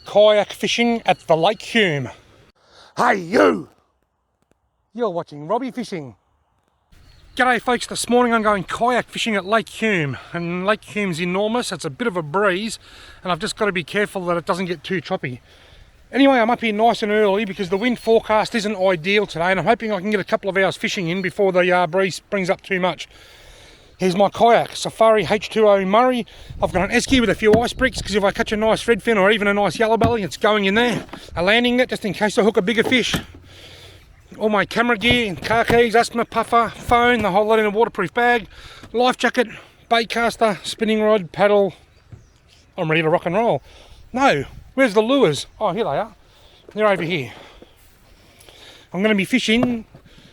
kayak fishing at the Lake Hume. Hey you! You're watching Robbie Fishing. G'day folks, this morning I'm going kayak fishing at Lake Hume, and Lake Hume's enormous. It's a bit of a breeze and I've just got to be careful that it doesn't get too choppy. Anyway, I'm up here nice and early because the wind forecast isn't ideal today, and I'm hoping I can get a couple of hours fishing in before the breeze brings up too much. Here's my kayak, Safari H2O Murray. I've got an esky with a few ice bricks because if I catch a nice redfin or even a nice yellow belly, it's going in there. A landing net just in case I hook a bigger fish. All my camera gear, car keys, asthma puffer, phone, the whole lot in a waterproof bag, life jacket, baitcaster, spinning rod, paddle. I'm ready to rock and roll. No, where's the lures? Oh, here they are. They're over here. I'm going to be fishing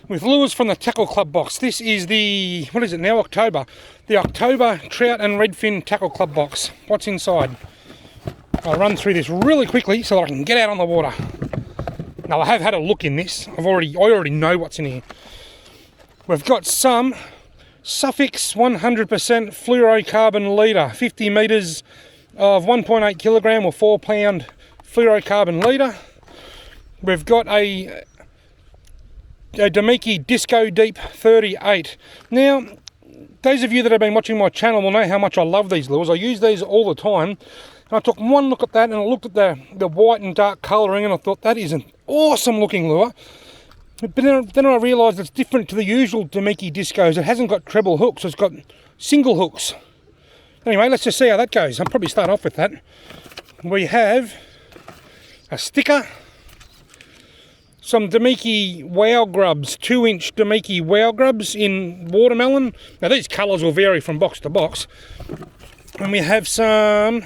with lures from the Tackleclub box. This is the, what is it now, October. The October Trout and Redfin Tackleclub box. What's inside? I'll run through this really quickly so that I can get out on the water. Now I have had a look in this. I already know what's in here. We've got some Suffix 100% fluorocarbon leader, 50 metres of 1.8 kilogram or 4 pound fluorocarbon leader. We've got a Damiki Disco Deep 38. Now, those of you that have been watching my channel will know how much I love these lures. I use these all the time. And I took one look at that and I looked at the white and dark colouring and I thought that is an awesome looking lure. But then I realised it's different to the usual Damiki Discos. It hasn't got treble hooks, it's got single hooks. Anyway, let's just see how that goes. I'll probably start off with that. We have a sticker, some Damiki Wow Grubs, 2-inch Damiki Wow Grubs in watermelon. Now these colours will vary from box to box. And we have some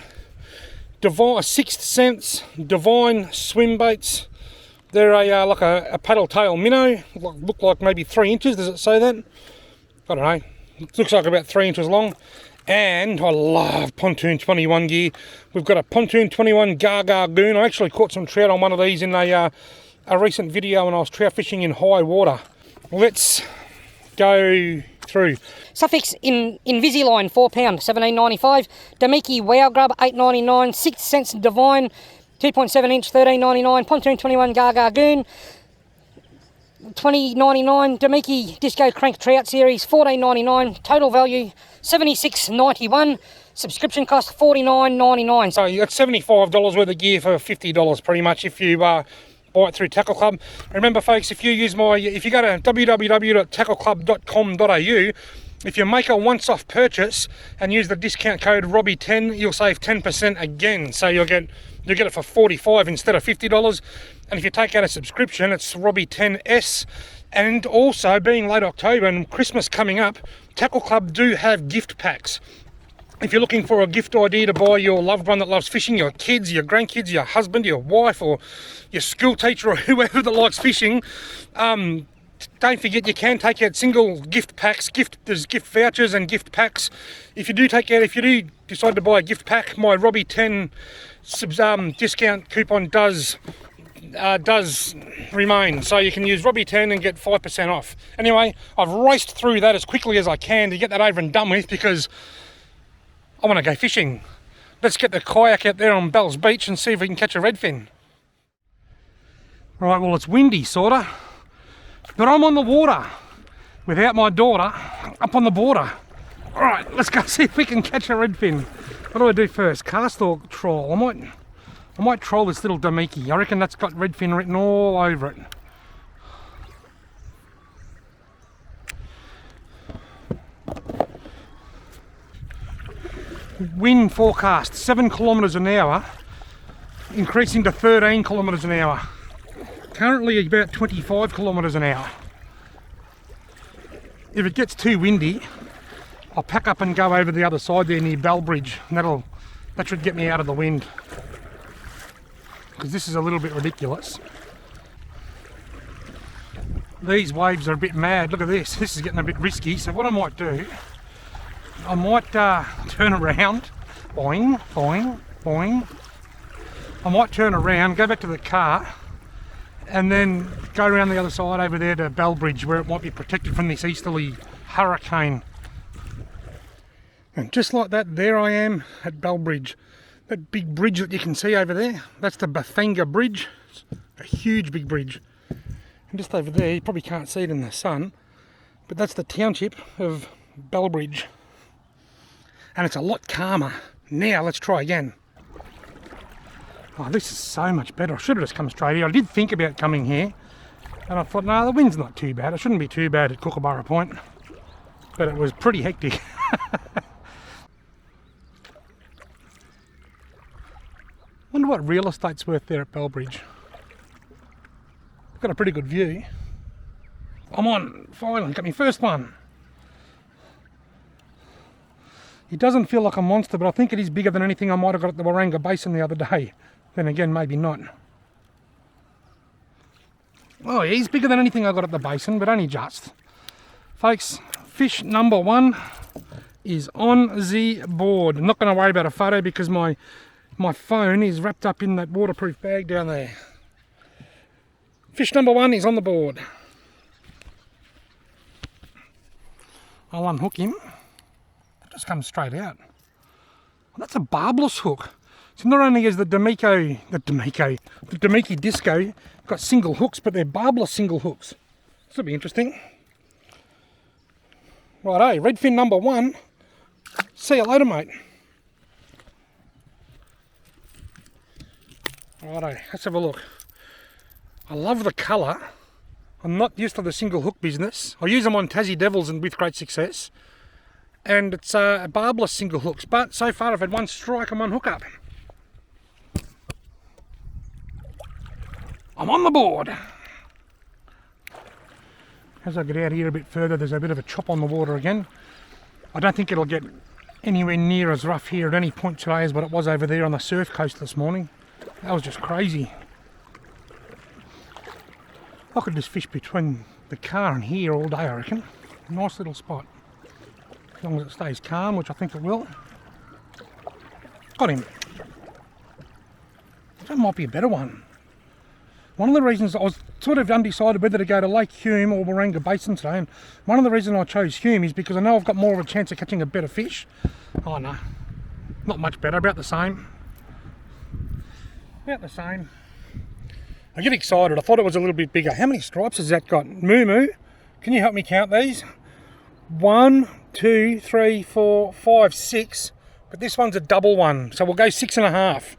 Divine, Sixth Sense Divine swim baits. They're like a paddle tail minnow, look like maybe 3 inches. Does it say that? I don't know. It looks like about 3 inches long. And I love Pontoon 21 gear. We've got a Pontoon 21 Gaga Goon. I actually caught some trout on one of these in a recent video when I was trout fishing in high water. Let's go through. Suffix in Invisalign, £4, $17.95. Damiki Wow Grub, $8.99. Sixth Sense Divine, 2.7 inch, $13.99. Pontoon 21 Gaga Goon, $20.99. Damiki Disco Crank Trout Series, $14.99. Total value $76.91. Subscription cost $49.99. So that's $75 worth of gear for $50 pretty much if you buy it through Tackleclub. Remember folks, if you go to www.tackleclub.com.au, if you make a once-off purchase and use the discount code Robbie10, you'll save 10% again. So you'll get it for $45 instead of $50. And if you take out a subscription, it's Robbie10S. And also, being late October and Christmas coming up, Tackleclub do have gift packs. If you're looking for a gift idea to buy your loved one that loves fishing, your kids, your grandkids, your husband, your wife, or your school teacher, or whoever that likes fishing, don't forget you can take out single gift packs. There's gift vouchers and gift packs. If you do decide to buy a gift pack, my Robbie10 discount coupon does remain, so you can use Robbie10 and get 5% off. Anyway, I've raced through that as quickly as I can to get that over and done with because I want to go fishing. Let's get the kayak out there on Bell's Beach and see if we can catch a redfin. Right, well it's windy sorta, but I'm on the water without my daughter up on the border. Alright, let's go see if we can catch a redfin. What do I do first, cast or troll? I might troll this little Damiki. I reckon that's got redfin written all over it. Wind forecast 7 kilometres an hour, increasing to 13 kilometres an hour. Currently about 25 kilometres an hour. If it gets too windy, I'll pack up and go over the other side there near Bellbridge, and that should get me out of the wind. Because this is a little bit ridiculous. These waves are a bit mad. Look at this. This is getting a bit risky. So what I might do, I might turn around, boing, boing, boing. I might turn around, go back to the car, and then go around the other side over there to Bellbridge where it might be protected from this easterly hurricane. And just like that, there I am at Bellbridge. That big bridge that you can see over there, that's the Bethanga bridge. It's a huge big bridge. And just over there, you probably can't see it in the sun, but that's the township of Bellbridge. And it's a lot calmer. Now let's try again. Oh, this is so much better. I should have just come straight here. I did think about coming here, and I thought, no, the wind's not too bad. It shouldn't be too bad at Kookaburra Point, but it was pretty hectic. Wonder what real estate's worth there at Bellbridge. Got a pretty good view. I'm on, finally, got my first one. It doesn't feel like a monster, but I think it is bigger than anything I might have got at the Waranga Basin the other day. Then again, maybe not. Oh, yeah, he's bigger than anything I got at the basin, but only just. Folks, fish number 1 is on the board. I'm not going to worry about a photo because my phone is wrapped up in that waterproof bag down there. Fish number 1 is on the board. I'll unhook him. It just comes straight out. Well, that's a barbless hook. So not only is the Demiki Disco got single hooks, but they're barbless single hooks. This will be interesting. Righto, redfin number 1. See you later, mate. Righto, let's have a look. I love the colour. I'm not used to the single hook business. I use them on Tassie Devils and with great success. And it's barbless single hooks, but so far I've had one strike and one hook up. I'm on the board. As I get out here a bit further, there's a bit of a chop on the water again. I don't think it'll get anywhere near as rough here at any point today as what it was over there on the surf coast this morning. That was just crazy. I could just fish between the car and here all day, I reckon. Nice little spot. As long as it stays calm, which I think it will. Got him. That might be a better one. One of the reasons I was sort of undecided whether to go to Lake Hume or Waranga Basin today, and one of the reasons I chose Hume is because I know I've got more of a chance of catching a better fish. Oh no, not much better, about the same. About the same. I get excited, I thought it was a little bit bigger. How many stripes has that got? Moo Moo, can you help me count these? 1, 2, 3, 4, 5, 6, but this one's a double one, so we'll go 6.5.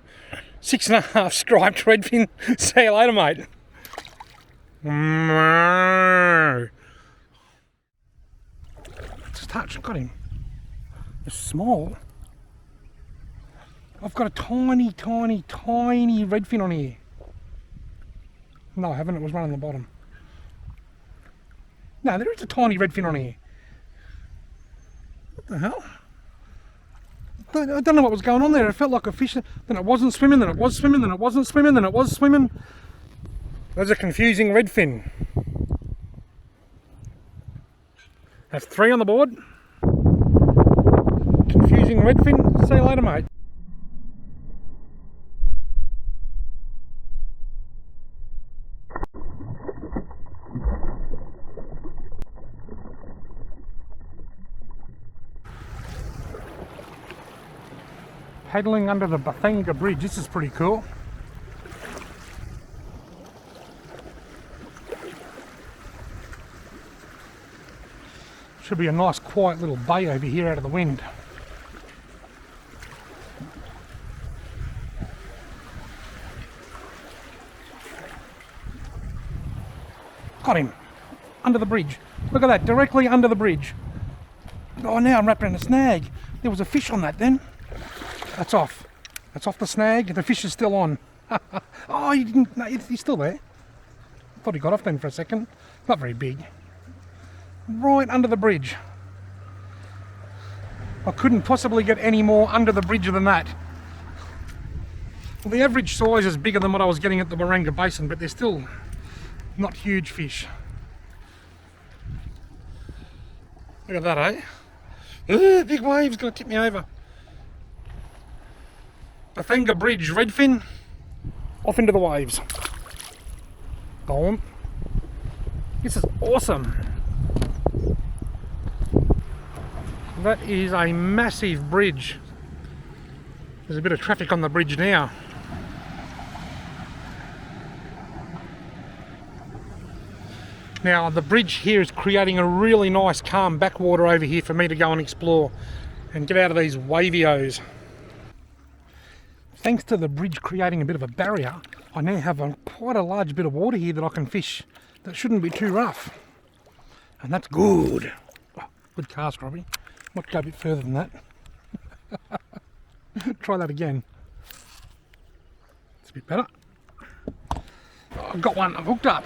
6.5 striped redfin. See you later, mate. Just touch, got him. It's small. I've got a tiny, tiny, tiny redfin on here. No, I haven't, it was one on the bottom. No, there is a tiny redfin on here. What the hell? I don't know what was going on there. It felt like a fish, then it wasn't swimming, then it was swimming, then it wasn't swimming, then it was swimming. There's a confusing redfin. That's 3 on the board. Confusing redfin. See you later, mate. Paddling under the Bethanga bridge. This is pretty cool. Should be a nice quiet little bay over here out of the wind. Got him. Under the bridge. Look at that, directly under the bridge. Oh, now I'm wrapped around a snag. There was a fish on that then. That's off. That's off the snag. The fish is still on. Oh, he didn't. No, he's still there. I thought he got off then for a second. Not very big. Right under the bridge. I couldn't possibly get any more under the bridge than that. Well, the average size is bigger than what I was getting at the Waranga Basin, but they're still not huge fish. Look at that, eh? Ooh, big wave's gonna tip me over. Bethanga Bridge redfin, off into the waves. Go on. This is awesome. That is a massive bridge. There's a bit of traffic on the bridge now. Now the bridge here is creating a really nice calm backwater over here for me to go and explore and get out of these wavios. Thanks to the bridge creating a bit of a barrier, I now have quite a large bit of water here that I can fish that shouldn't be too rough. And that's good. Oh, good cast, Robbie. Might go a bit further than that. Try that again. It's a bit better. Oh, I've got one. I've hooked up.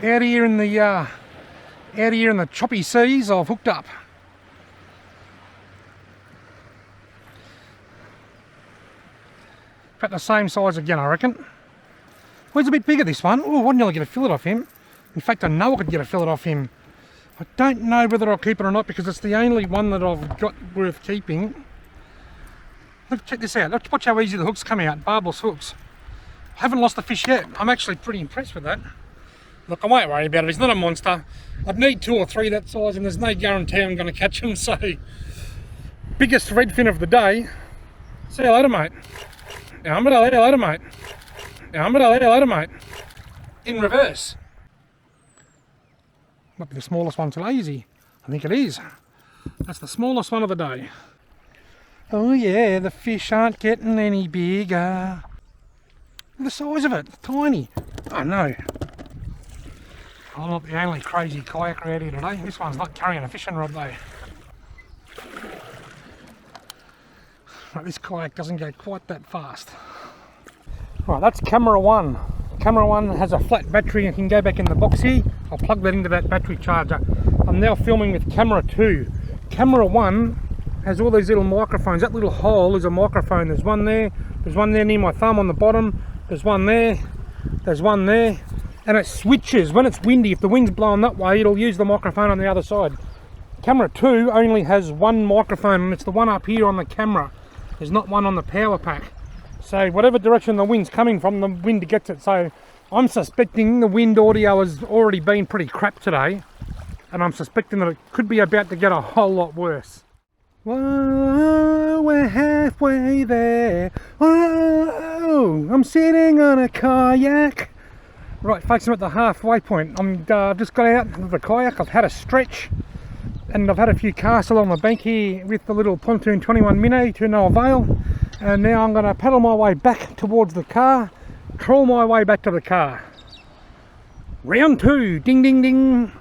Out here in the choppy seas, I've hooked up. About the same size again, I reckon. Well, he's a bit bigger, this one. Oh, I'd nearly get a fillet off him. In fact, I know I could get a fillet off him. I don't know whether I'll keep it or not because it's the only one that I've got worth keeping. Look, check this out. Let's watch how easy the hooks come out. Barbless hooks. I haven't lost the fish yet. I'm actually pretty impressed with that. Look, I won't worry about it. He's not a monster. I'd need 2 or 3 that size and there's no guarantee I'm going to catch him. So, biggest redfin of the day. See you later, mate. I'm going to let you later, mate. I'm going to let you later, mate. In reverse. Might be the smallest one today, is he? I think it is. That's the smallest one of the day. Oh yeah, the fish aren't getting any bigger. The size of it, tiny. Oh no. I'm not the only crazy kayaker out here today. This one's not carrying a fishing rod though. Right, this kayak doesn't go quite that fast. Right, that's camera 1. Camera 1 has a flat battery and can go back in the box here. I'll plug that into that battery charger. I'm now filming with camera 2. Camera 1 has all these little microphones. That little hole is a microphone. There's one there near my thumb on the bottom. There's one there, there's one there. And it switches when it's windy. If the wind's blowing that way, it'll use the microphone on the other side. Camera 2 only has one microphone and it's the one up here on the camera. There's not one on the power pack. So whatever direction the wind's coming from, the wind gets it. So I'm suspecting the wind audio has already been pretty crap today. And I'm suspecting that it could be about to get a whole lot worse. Whoa, we're halfway there. Whoa, I'm sitting on a kayak. Right, folks, I'm at the halfway point. I've just got out of the kayak. I've had a stretch. And I've had a few casts along the bank here with the little Pontoon 21 Mini to no avail. And now I'm going to paddle my way back towards the car, crawl my way back to the car. Round 2, ding ding ding.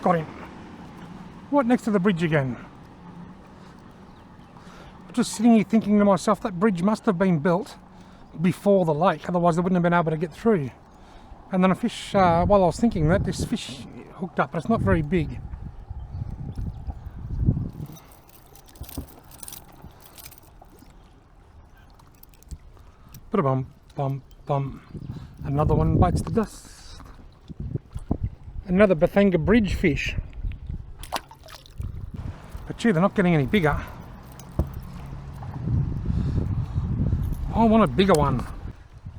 Got him. Right next to the bridge again. I'm just sitting here thinking to myself, that bridge must have been built before the lake, otherwise they wouldn't have been able to get through. And then a fish, while I was thinking that, this fish hooked up, but it's not very big. Ba-da-bum, bum, bum. Another one bites the dust. Another Bethanga bridge fish. But gee, they're not getting any bigger. I want a bigger one.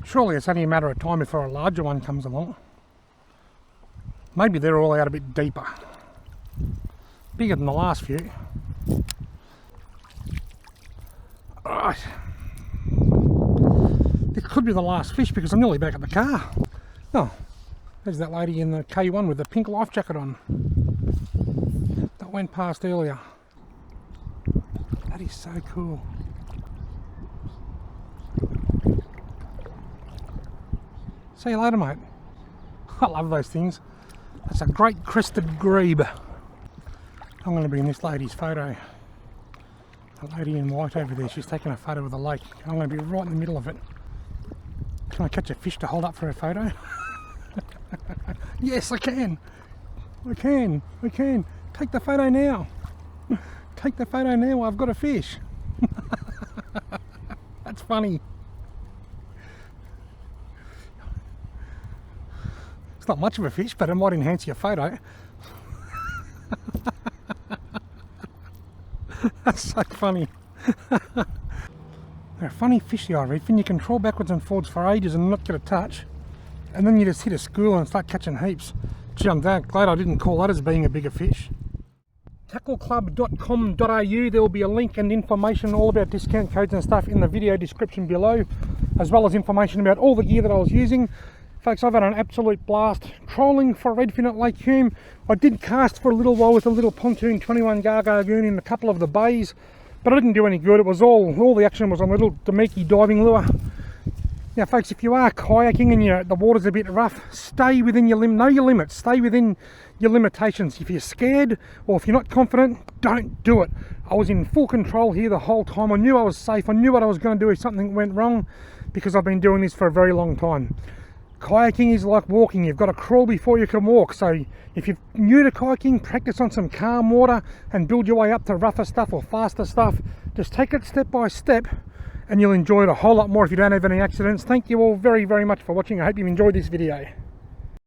Surely it's only a matter of time before a larger one comes along. Maybe they're all out a bit deeper. Bigger than the last few. Alright. This could be the last fish because I'm nearly back at the car. Oh. There's that lady in the K1 with the pink life jacket on. That went past earlier. That is so cool. See you later, mate. I love those things. That's a great crested grebe. I'm going to be in this lady's photo. The lady in white over there, she's taking a photo of the lake. I'm going to be right in the middle of it. Can I catch a fish to hold up for a photo? Yes, I can. I can. Take the photo now. Take the photo now. I've got a fish. That's funny. not much of a fish, but it might enhance your photo. That's so funny. They're a funny fish, the redfin. You can trawl backwards and forwards for ages and not get a touch, and then you just hit a school and start catching heaps. Gee, I'm glad I didn't call that as being a bigger fish. Tackleclub.com.au, there will be a link and information all about discount codes and stuff in the video description below, as well as information about all the gear that I was using. Folks, I've had an absolute blast trolling for redfin at Lake Hume. I did cast for a little while with a little pontoon 21 Gargoon in a couple of the bays, but I didn't do any good. It was all the action was on a little Damiki diving lure. Now folks, if you are kayaking and the water's a bit rough, stay within your know your limits, stay within your limitations. If you're scared or if you're not confident, don't do it. I was in full control here the whole time. I knew I was safe. I knew what I was going to do if something went wrong, because I've been doing this for a very long time. Kayaking is like walking. You've got to crawl before you can walk. So if you're new to kayaking, practice on some calm water and build your way up to rougher stuff or faster stuff. Just take it step by step and you'll enjoy it a whole lot more if you don't have any accidents. Thank you all very, very much for watching. I hope you enjoyed this video.